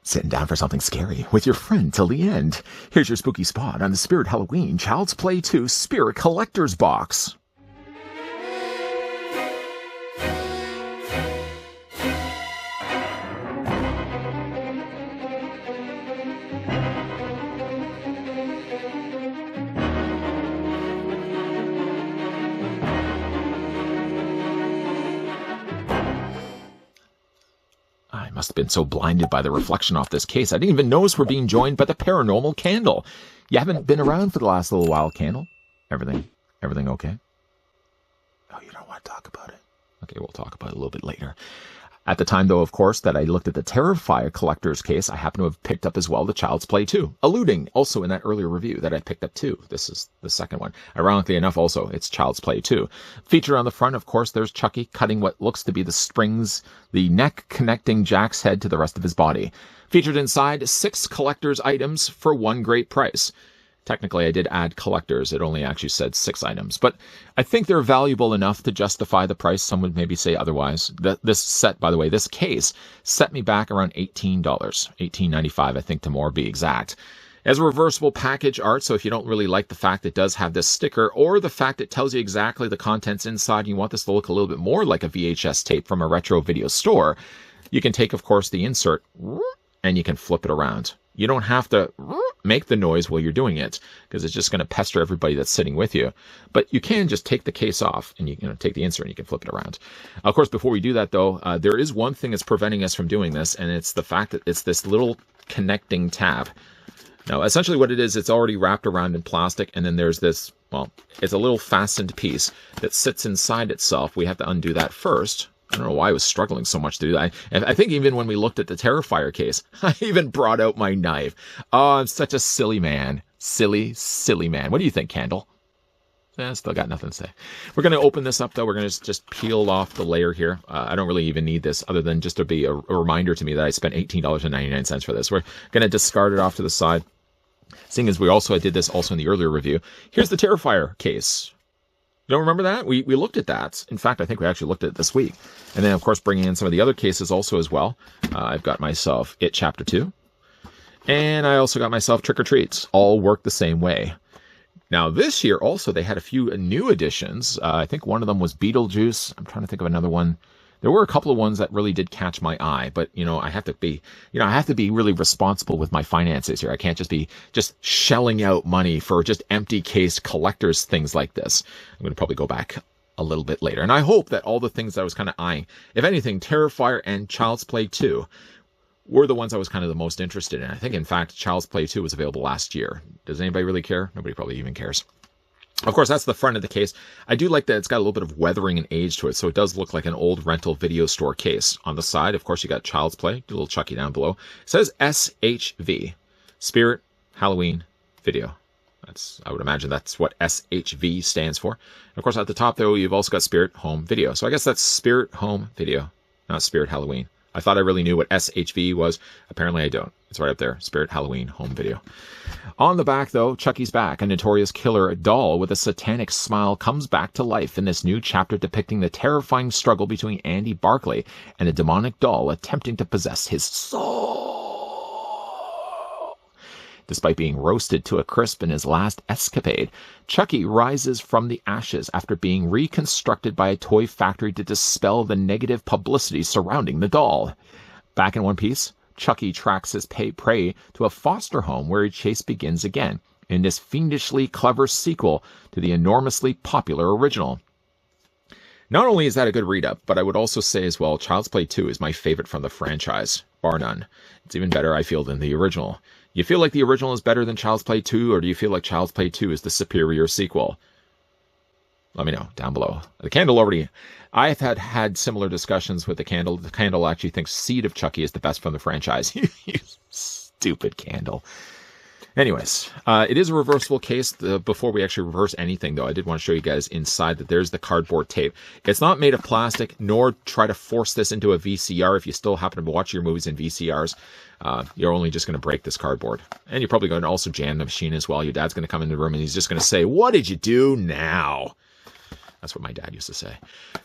Sitting down for something scary with your friend till the end. Here's your spooky spot on the Spirit Halloween Child's Play 2 Spirit Collector's Box. I must have been so blinded by the reflection off this case, I didn't even notice we're being joined by the paranormal Candle. You haven't been around for the last little while, Candle? Everything okay? Oh, you don't want to talk about it? Okay, we'll talk about it a little bit later. At the time, though, of course, that I looked at the Terrifier Collector's case, I happen to have picked up as well the Child's Play 2, alluding also in that earlier review that I picked up too. This is the second one. Ironically enough, also, it's Child's Play 2. Featured on the front, of course, there's Chucky cutting what looks to be the springs, the neck connecting Jack's head to the rest of his body. Featured inside, 6 collector's items for one great price. Technically, I did add collectors. It only actually said 6 items. But I think they're valuable enough to justify the price. Some would maybe say otherwise. This set, by the way, this case set me back around $18. $18.95, I think, to more be exact. As a reversible package art, so if you don't really like the fact it does have this sticker, or the fact it tells you exactly the contents inside, and you want this to look a little bit more like a VHS tape from a retro video store, you can take, of course, the insert, and you can flip it around. You don't have to make the noise while you're doing it, because it's just going to pester everybody that's sitting with you. But you can just take the case off and you take the insert and you can flip it around. Of course, before we do that, though, there is one thing that's preventing us from doing this, and it's the fact that it's this little connecting tab. Now, essentially what it is, it's already wrapped around in plastic, and then there's this, well, it's a little fastened piece that sits inside itself. We have to undo that first. I don't know why I was struggling so much to do that. I think even when we looked at the Terrifier case, I even brought out my knife. Oh, I'm such a silly man. Silly man. What do you think, Candle? Still got nothing to say. We're going to open this up, though. We're going to just peel off the layer here. I don't really even need this, other than just to be a reminder to me that I spent $18.99 for this. We're going to discard it off to the side. Seeing as I did this also in the earlier review. Here's the Terrifier case. You don't remember that? We looked at that. In fact, I think we actually looked at it this week. And then, of course, bringing in some of the other cases also as well. I've got myself It Chapter 2. And I also got myself Trick or Treats. All work the same way. Now, this year also, they had a few new additions. I think one of them was Beetlejuice. I'm trying to think of another one. There were a couple of ones that really did catch my eye, but I have to be really responsible with my finances here. I can't just be shelling out money for just empty case collectors things like this. I'm going to probably go back a little bit later. And I hope that all the things that I was kind of eyeing, if anything, Terrifier and Child's Play 2 were the ones I was kind of the most interested in. I think, in fact, Child's Play 2 was available last year. Does anybody really care? Nobody probably even cares. Of course, that's the front of the case. I do like that it's got a little bit of weathering and age to it, so it does look like an old rental video store case. On the side, of course, you got Child's Play, a little Chucky down below. It says SHV, Spirit Halloween Video. I would imagine that's what SHV stands for. And of course, at the top, though, you've also got Spirit Home Video. So I guess that's Spirit Home Video, not Spirit Halloween. I thought I really knew what SHV was. Apparently I don't. It's right up there. Spirit Halloween Home Video. On the back, though, Chucky's back. A notorious killer doll with a satanic smile comes back to life in this new chapter depicting the terrifying struggle between Andy Barclay and a demonic doll attempting to possess his soul. Despite being roasted to a crisp in his last escapade, Chucky rises from the ashes after being reconstructed by a toy factory to dispel the negative publicity surrounding the doll. Back in one piece, Chucky tracks his prey to a foster home where a chase begins again in this fiendishly clever sequel to the enormously popular original. Not only is that a good read-up, but I would also say as well, Child's Play 2 is my favorite from the franchise, bar none. It's even better, I feel, than the original. You feel like the original is better than Child's Play 2, or do you feel like Child's Play 2 is the superior sequel? Let me know down below. The Candle already... I have had similar discussions with the Candle. The Candle actually thinks Seed of Chucky is the best from the franchise. You stupid Candle. Anyways, it is a reversible case. Before we actually reverse anything, though, I did want to show you guys inside that there's the cardboard tape. It's not made of plastic, nor try to force this into a VCR. If you still happen to watch your movies in VCRs, you're only just going to break this cardboard. And you're probably going to also jam the machine as well. Your dad's going to come in the room and he's just going to say, "What did you do now?" That's what my dad used to say.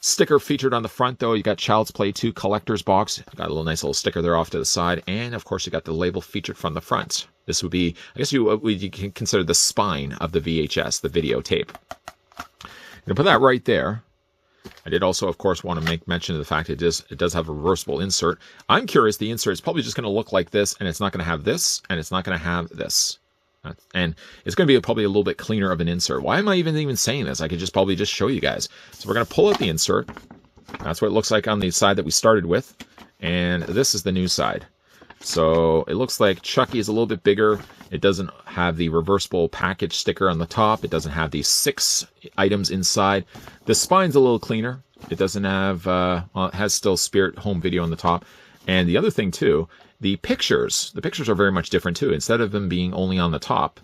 Sticker featured on the front, though. You got Child's Play 2 collector's box. Got a little nice little sticker there off to the side. And, of course, you got the label featured from the front. This would be, I guess you can consider the spine of the VHS, the videotape. I'm going to put that right there. I did also, of course, want to make mention of the fact it does have a reversible insert. I'm curious, the insert is probably just going to look like this, and it's not going to have this, and it's not going to have this. And it's going to be probably a little bit cleaner of an insert. Why am I even saying this? I could just probably just show you guys. So we're going to pull out the insert. That's what it looks like on the side that we started with. And this is the new side. So it looks like Chucky is a little bit bigger. It doesn't have the reversible package sticker on the top. It doesn't have these 6 items inside. The spine's a little cleaner. It doesn't have, well, it has still Spirit Home Video on the top. And the other thing too, the pictures are very much different too. Instead of them being only on the top,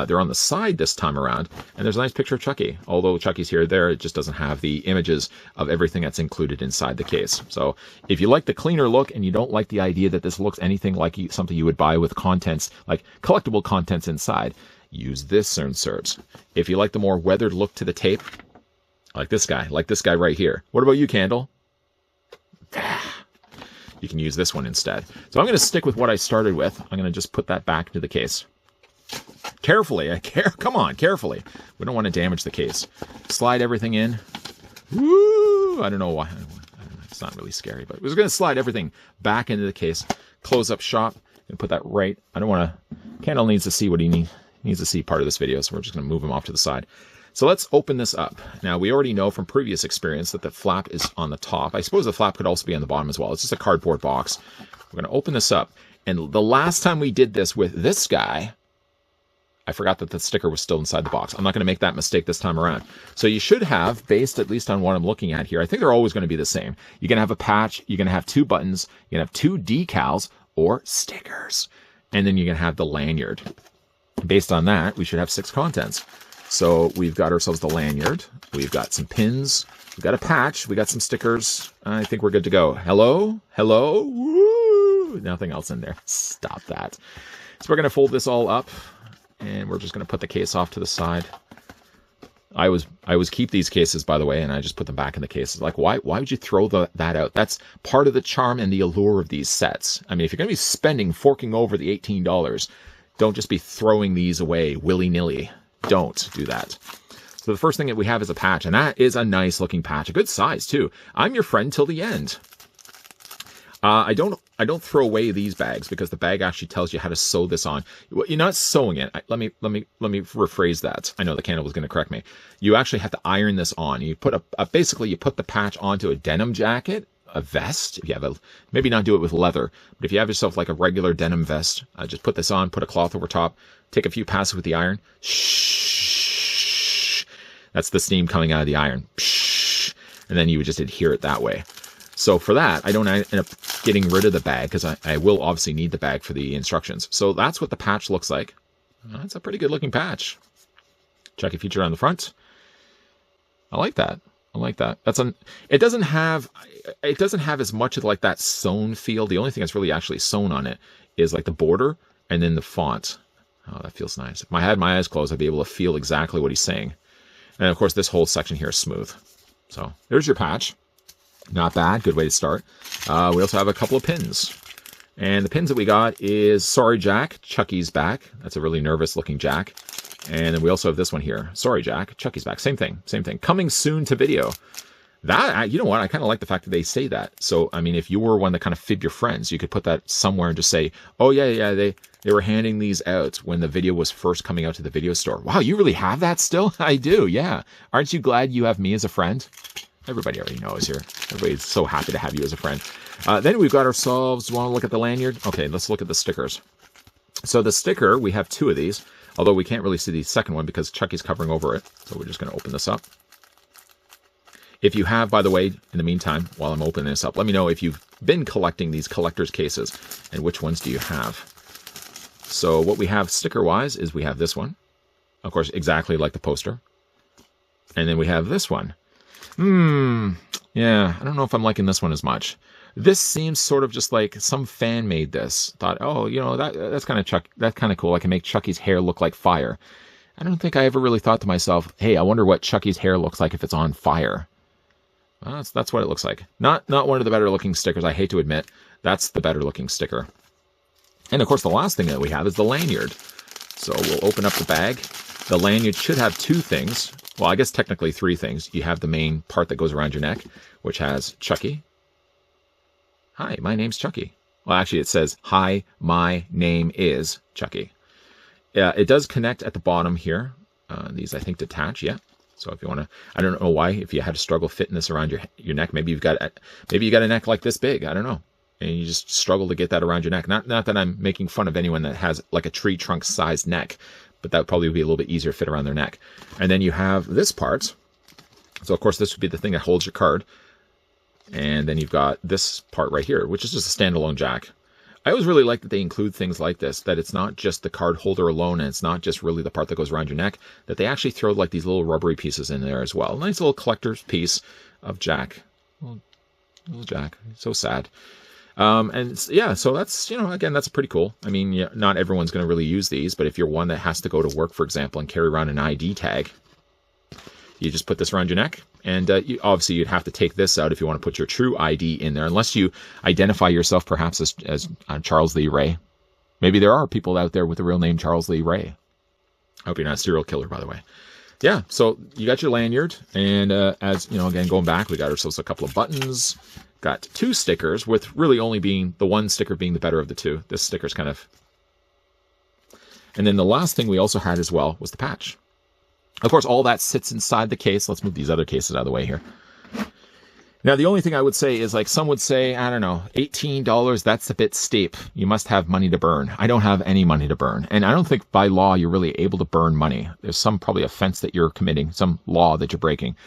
they're on the side this time around. And there's a nice picture of Chucky. Although Chucky's here or there, it just doesn't have the images of everything that's included inside the case. So if you like the cleaner look and you don't like the idea that this looks anything like something you would buy with contents, like collectible contents inside, use this insert. If you like the more weathered look to the tape, like this guy right here. What about you, Candle? You can use this one instead. So I'm going to stick with what I started with. I'm going to just put that back into the case. Carefully. Come on, carefully. We don't want to damage the case. Slide everything in. Woo! I don't know why. It's not really scary, but we're just going to slide everything back into the case. Close up shop and put that right. I don't want to... Candle needs to see what he needs to see part of this video, so we're just going to move him off to the side. So let's open this up. Now, we already know from previous experience that the flap is on the top. I suppose the flap could also be on the bottom as well. It's just a cardboard box. We're going to open this up. And the last time we did this with this guy, I forgot that the sticker was still inside the box. I'm not going to make that mistake this time around. So you should have, based at least on what I'm looking at here, I think they're always going to be the same. You're going to have a patch. You're going to have 2 buttons. You're going to have 2 decals or stickers. And then you're going to have the lanyard. Based on that, we should have 6 contents. So we've got ourselves the lanyard, we've got some pins, we've got a patch, we got some stickers. I think we're good to go. Hello? Hello? Woo! Nothing else in there. Stop that. So we're going to fold this all up, and we're just going to put the case off to the side. I always keep these cases, by the way, and I just put them back in the cases. Like, why would you throw that out? That's part of the charm and the allure of these sets. I mean, if you're going to be forking over the $18, don't just be throwing these away willy-nilly. Don't do that. So the first thing that we have is a patch, and that is a nice looking patch, a good size too. I'm your friend till the end. I don't throw away these bags because the bag actually tells you how to sew this on. You're not sewing it. Let me rephrase that. I know the Candle was going to correct me. You actually have to iron this on. You put basically you put the patch onto a denim jacket, a vest. If you have maybe not do it with leather, but if you have yourself like a regular denim vest, just put this on, put a cloth over top, take a few passes with the iron. Shh. That's the steam coming out of the iron. Shh. And then you would just adhere it that way. So for that, I don't end up getting rid of the bag because I will obviously need the bag for the instructions. So that's what the patch looks like. That's a pretty good looking patch. Chucky feature on the front. I like that. I like that. It doesn't have as much of like that sewn feel. The only thing that's really actually sewn on it is like the border and then the font. Oh, that feels nice. If I had my eyes closed, I'd be able to feel exactly what he's saying. And of course, this whole section here is smooth. So there's your patch. Not bad. Good way to start. We also have a couple of pins. And the pins that we got is Sorry Jack, Chucky's back. That's a really nervous looking Jack. And then we also have this one here. Sorry Jack, Chucky's back. Same thing. Coming soon to video. That, you know what? I kind of like the fact that they say that. So, I mean, if you were one that kind of fib your friends, you could put that somewhere and just say, oh, yeah, they were handing these out when the video was first coming out to the video store. Wow, you really have that still? I do, yeah. Aren't you glad you have me as a friend? Everybody already knows here. Everybody's so happy to have you as a friend. Then we've got ourselves, want to look at the lanyard? Okay, let's look at the stickers. So the sticker, we have 2 of these, although we can't really see the second one because Chucky's covering over it. So we're just going to open this up. If you have, by the way, in the meantime, while I'm opening this up, let me know if you've been collecting these collector's cases and which ones do you have. So what we have sticker-wise is we have this one. Of course, exactly like the poster. And then we have this one. Yeah, I don't know if I'm liking this one as much. This seems sort of just like some fan made this. Thought, oh, you know, that's kind of cool. I can make Chucky's hair look like fire. I don't think I ever really thought to myself, hey, I wonder what Chucky's hair looks like if it's on fire. Well, that's what it looks like. Not one of the better looking stickers, I hate to admit. That's the better looking sticker. And of course, the last thing that we have is the lanyard. So we'll open up the bag. The lanyard should have two things. Well, I guess technically three things. You have the main part that goes around your neck, which has Chucky. Hi, my name's Chucky. Well, actually, it says, hi, my name is Chucky. It does connect at the bottom here. These, I think, detach, yeah. So if you want to, I don't know why, if you had to struggle fitting this around your neck, maybe you got a neck like this big, I don't know. And you just struggle to get that around your neck. Not that I'm making fun of anyone that has like a tree trunk sized neck, but that would probably be a little bit easier to fit around their neck. And then you have this part. So of course, this would be the thing that holds your card. And then you've got this part right here, which is just a standalone jack. I always really like that they include things like this, that it's not just the card holder alone, and it's not just really the part that goes around your neck, that they actually throw like these little rubbery pieces in there as well. Nice little collector's piece of Jack. Little Jack. So sad. And yeah, so that's, again, that's pretty cool. I mean, not everyone's going to really use these, but if you're one that has to go to work, for example, and carry around an ID tag, you just put this around your neck. And obviously, you'd have to take this out if you want to put your true ID in there, unless you identify yourself perhaps as Charles Lee Ray. Maybe there are people out there with the real name Charles Lee Ray. I hope you're not a serial killer, by the way. Yeah, so you got your lanyard. And as, again, going back, we got ourselves a couple of buttons. Got two stickers, with really only being the one sticker being the better of the two. This sticker's kind of... And then the last thing we also had as well was the patch. Of course, all that sits inside the case. Let's move these other cases out of the way here. Now, the only thing I would say is, like, some would say, I don't know, $18, that's a bit steep. You must have money to burn. I don't have any money to burn. And I don't think by law you're really able to burn money. There's some probably offense that you're committing, some law that you're breaking.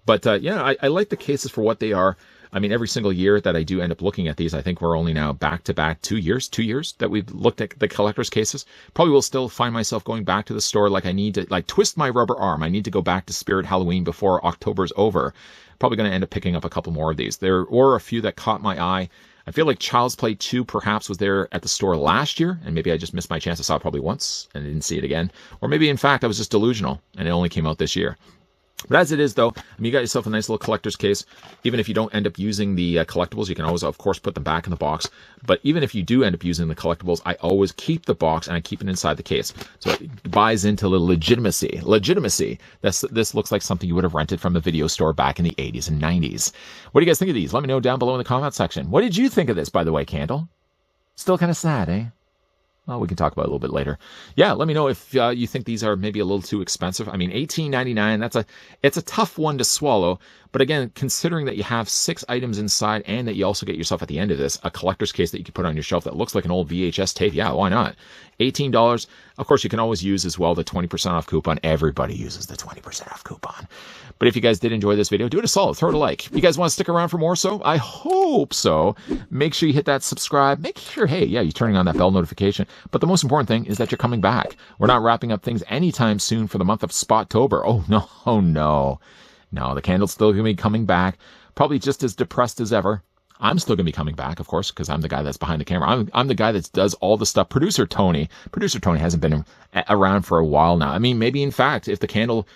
But yeah, I like the cases for what they are. I mean, every single year that I do end up looking at these, I think we're only now back-to-back 2 years that we've looked at the collector's cases. Probably will still find myself going back to the store like I need to, like, twist my rubber arm. I need to go back to Spirit Halloween before October's over. Probably going to end up picking up a couple more of these. There were a few that caught my eye. I feel like Child's Play 2 perhaps was there at the store last year, and maybe I just missed my chance. I saw it probably once and I didn't see it again. Or maybe, in fact, I was just delusional and it only came out this year. But as it is, though, I mean, you got yourself a nice little collector's case. Even if you don't end up using the collectibles, you can always, of course, put them back in the box. But even if you do end up using the collectibles, I always keep the box and I keep it inside the case. So it buys into the legitimacy. This looks like something you would have rented from a video store back in the 80s and 90s. What do you guys think of these? Let me know down below in the comment section. What did you think of this, by the way, Candle? Still kind of sad, eh? Well, we can talk about it a little bit later. Yeah, let me know if you think these are maybe a little too expensive. I mean, $18.99, it's a tough one to swallow. But again, considering that you have 6 items inside and that you also get yourself at the end of this a collector's case that you can put on your shelf that looks like an old VHS tape, yeah, why not? $18. Of course, you can always use as well the 20% off coupon. Everybody uses the 20% off coupon. But if you guys did enjoy this video, do it a solid. Throw it a like. You guys want to stick around for more so? I hope so. Make sure you hit that subscribe. Make sure, hey, yeah, you're turning on that bell notification. But the most important thing is that you're coming back. We're not wrapping up things anytime soon for the month of Spottober. Oh, no. Oh, no. No, the Candle's still going to be coming back. Probably just as depressed as ever. I'm still going to be coming back, of course, because I'm the guy that's behind the camera. I'm the guy that does all the stuff. Producer Tony hasn't been around for a while now. I mean, maybe, in fact, if the Candle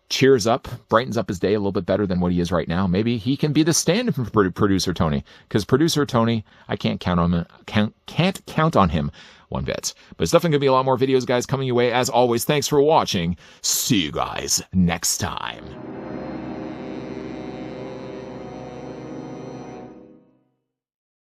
cheers up, brightens up his day a little bit better than what he is right now, maybe he can be the stand-in for Producer Tony. Because Producer Tony, I can't count on him one bit. But it's definitely going to be a lot more videos, guys, coming your way. As always, thanks for watching. See you guys next time.